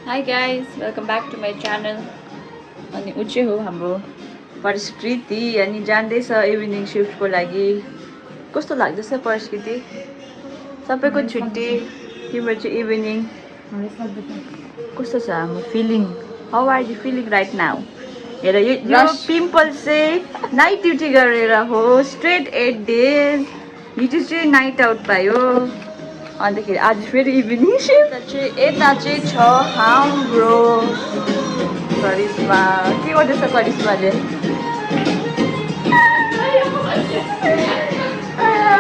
Hi guys, welcome back to my channel. अनि ऊ चाहिँ हो हाम्रो परिस्कृति अनि जाँदैछ इभिनिङ शिफ्टको लागि। कस्तो लाग्दैछ परिस्कृति? सबैको छुट्टी, तिम्रो चाहिँ इभिनिङ। कस्तो छ हाम्रो फिलिङ? How are you feeling right now? हेर यो पिम्पल चाहिँ नाइट ड्युटी गरेर हो, स्ट्रेट 8 डेज। हिजो चाहिँ नाइट आउट पायो। अन्तखेरि आज फेरि इभिनिङ शिफ्ट चाहिँ यता चाहिँ छ हाम्रो करिश्मा। के गर्दैछ करिश्माले?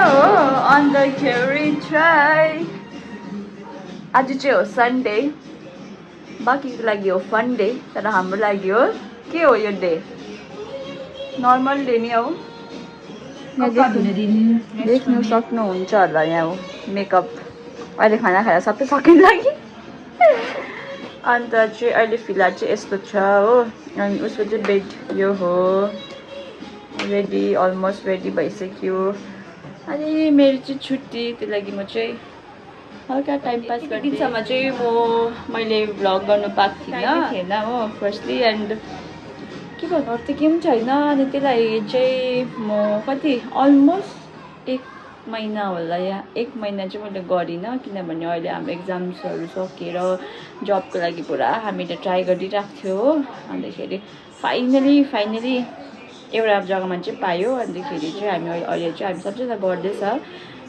हो अन्तखेरि चाहिँ आज चाहिँ हो सन्डे। बाँकीको लागि हो फन डे, तर हाम्रो लागि हो के हो यो डे? नर्मल डे नि हो। देख्नु सक्नुहुन्छ होला यहाँ हो मेकअप। अहिले खाना खाएर सबै सकिन लागि। अन्त चाहिँ अहिले फिलहाल चाहिँ यस्तो छ हो। अनि उसको चाहिँ बेड यो हो, रेडी, अलमोस्ट रेडी भइसक्यो। अनि मेरो चाहिँ छुट्टी, त्यही लागि म चाहिँ हल्का टाइम पास गर्ने दिनसम्म चाहिँ मैले भ्लग गर्नु पाएको थिएन हो फर्स्टली। एन्ड के भन्नु, अरू त केही पनि छैन। अनि त्यही लागि चाहिँ म कति अलमोस्ट 1 महिना होला, या 1 महिना चाहिँ मैले गरिनँ, किनभने अहिले हाम्रो एक्जाम्सहरू सकेर जबको लागि पुरा हामीले ट्राई गरिरहेको थियो हो। अन्तखेरि फाइनली एउटा जग्गामा चाहिँ पायो। अन्तखेरि चाहिँ अहिले चाहिँ हामी सबैजना गर्दैछ।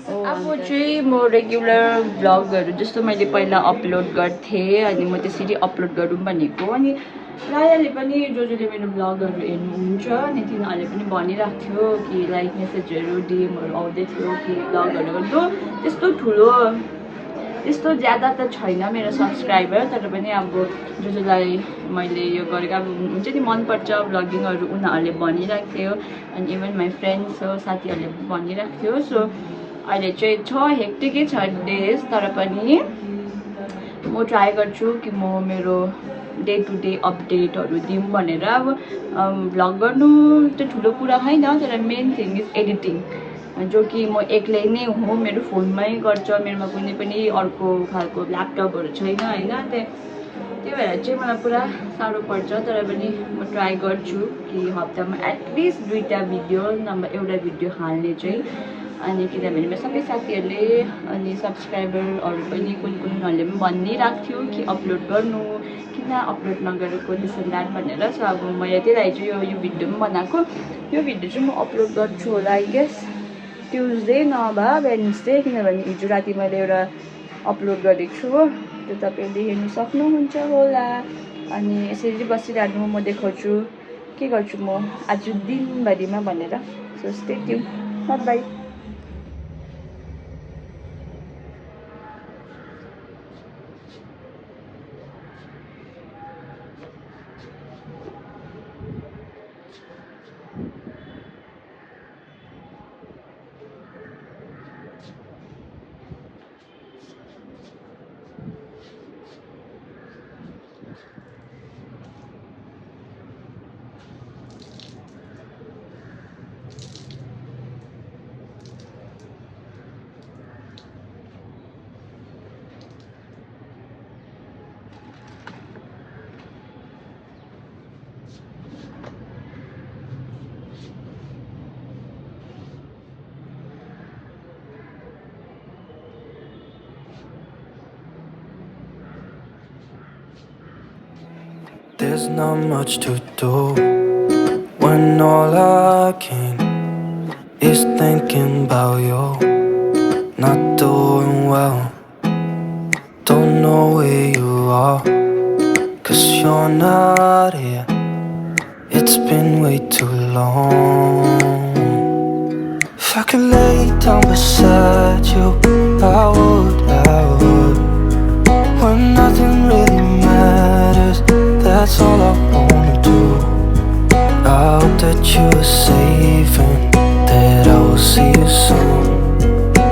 अब चाहिँ म रेगुलर भ्लगहरू जस्तो मैले पहिला अपलोड गर्थेँ, अनि म त्यसरी अपलोड गरौँ भनेको। अनि प्रायःले पनि जसले मेरो भ्लगहरू हेर्नुहुन्छ अनि तिनीहरूले पनि भनिरहेको थियो कि लाइक मेसेजहरू डिएमहरू आउँदै थियो कि भ्लगहरू गर्नु। त्यस्तो ज्यादा त छैन मेरो सब्सक्राइबर, तर पनि अब जसलाई मैले यो गरेको अब हुन्छ नि मनपर्छ भ्लगिङहरू, उनीहरूले भनिरहेको थियो। अनि इभन माई फ्रेन्ड्स हो, साथीहरूले भनिरहेको थियो। सो अहिले चाहिँ हेक्टिकै छ डेज, तर पनि म ट्राई गर्छु कि म मेरो डे टु डे अपडेटहरू दिउँ भनेर। अब भ्लग गर्नु त ठुलो कुरा छैन, तर मेन थिङ इज एडिटिङ, जो कि म एक्लै नै हो, मेरो फोनमै गर्छ। मेरोमा कुनै पनि अर्को खालको ल्यापटपहरू छैन होइन। त्यही भएर चाहिँ मलाई पुरा साह्रो पर्छ, तर पनि म ट्राई गर्छु कि हप्तामा एटलिस्ट 2टा भिडियो नभए एउटा भिडियो हाल्ने चाहिँ। अनि किनभने मेरो सबै साथीहरूले अनि सब्सक्राइबरहरू पनि कुनहरूले पनि भनिरहेको थियो कि अपलोड गर्नु, किन अपलोड नगरेको दिस एन्ड द्याट भनेर। सो अब मैले त्यही लागि चाहिँ यो भिडियो पनि बनाएको। यो भिडियो चाहिँ म अपलोड गर्छु होला आई गेस ट्युजडे नभए वेडनेसडे, किनभने हिजो राति मैले एउटा अपलोड गरेको छु हो, त्यो तपाईँले हेर्नु सक्नुहुन्छ होला। अनि यसरी बसिरहनु म देखाउँछु के गर्छु म आज दिनभरिमा भनेर। So stay tune, bye bye. There's not much to do when all I can is thinking about you. Not doing well, don't know where you are, 'cause you're not here. It's been way too long. If I could lay down beside you, I would. When nothing really matters, that's all I wanna do. I hope that you are safe and that I will see you soon.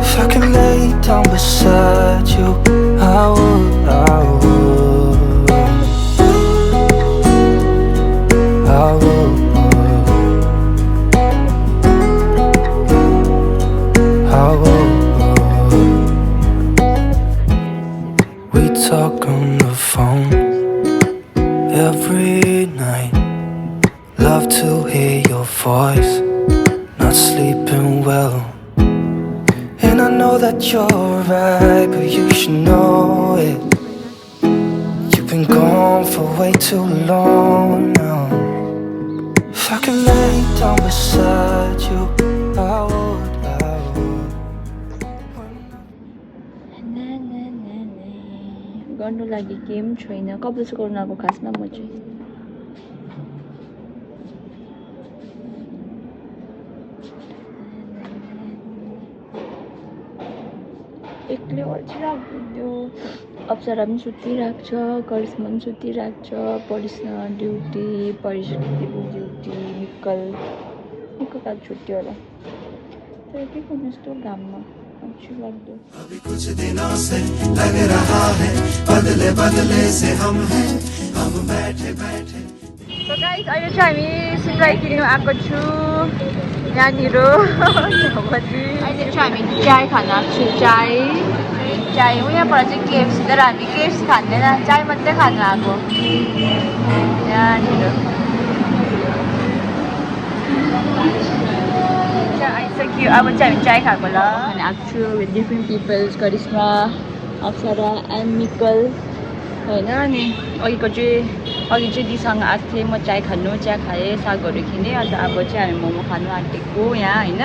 If I could lay down beside you, I would. We talk on your phone every night. Love to hear your voice, not sleeping well. And I know that you're right, but you should know it. You've been gone for way too long now. If I could lay down beside you, I would. गर्नु लागि केही छैन, कपाल सुकाउनु आएको खासमा म चाहिँ। एक्लै अल्छिरहेको थियो। अप्सरा पनि सुतिरहेको छ, करिश्मा पनि सुतिरहेको छ, परिस्न ड्युटी, परिस्थितिको ड्युटी, निक्कल काल छुट्यो होला। तर के गर्नु यस्तो घाममा अल्छी लाग्दो। अभी कुछ दिनों से लग रहा है बदले बदले से हम हैं हम बैठे बैठे। So guys, अहिले चाहिँ हामी सिमराई किन्नु आएको छु यहाँनिर। अहिले चाहिँ हामी चाय खान आएको छु। चाय उहाँबाट चाहिँ केएफसी, तर हामी केएफसी खाँदैन, चाय मात्रै खान आएको यहाँनिर। आइसक्यो, अब चाहिँ हामी चाय खाएको ल। अनि आएको छु with different peoples, Karishma, Apsara and निकल होइन। अनि अघि चाहिँ दिसँग आएको थिएँ म चाय खानु, चिया खाएँ, सागहरू किनेँ। अन्त अब चाहिँ हामी मोमो खानु आँटेको यहाँ होइन।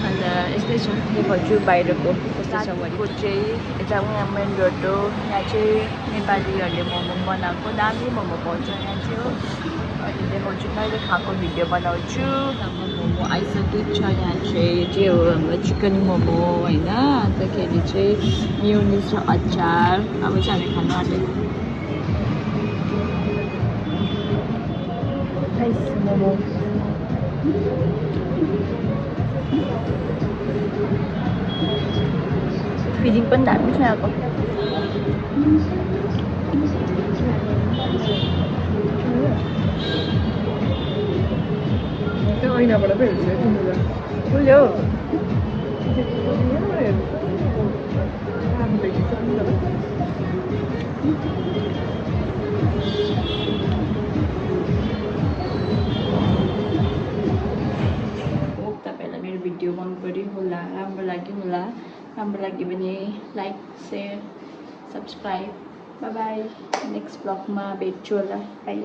अन्त यस्तै छ देखाउँछु बाहिरको कस्तो छ भनेको चाहिँ। यता उहाँ मेन रोड हो, यहाँ चाहिँ नेपालीहरूले मोमो बनाएको दामी मोमो पाउँछ यहाँ चाहिँ हो। अहिले देखाउँछु, मैले खाएको भिडियो बनाउँछु। हाम्रो मोमो आइसकेको छ यहाँ चाहिँ। यो चाहिँ हो हाम्रो चिकन मोमो होइन। अन्तखेरि चाहिँ मेयोनिज र अचार। अब चाहिँ हामी खानु आँटेको मोमो। फिलिङ पनि दामी छ यहाँको। ऐनाबाट पो हेर्छु है तिमीलाई। बुझ्यौ तपाईँहरूलाई मेरो भिडियो मन पऱ्यो होला, राम्रो लाग्यो होला। राम्रो लाग्यो भने like, share, subscribe. Bye bye. Next ब्लगमा भेट्छु होला। बाई।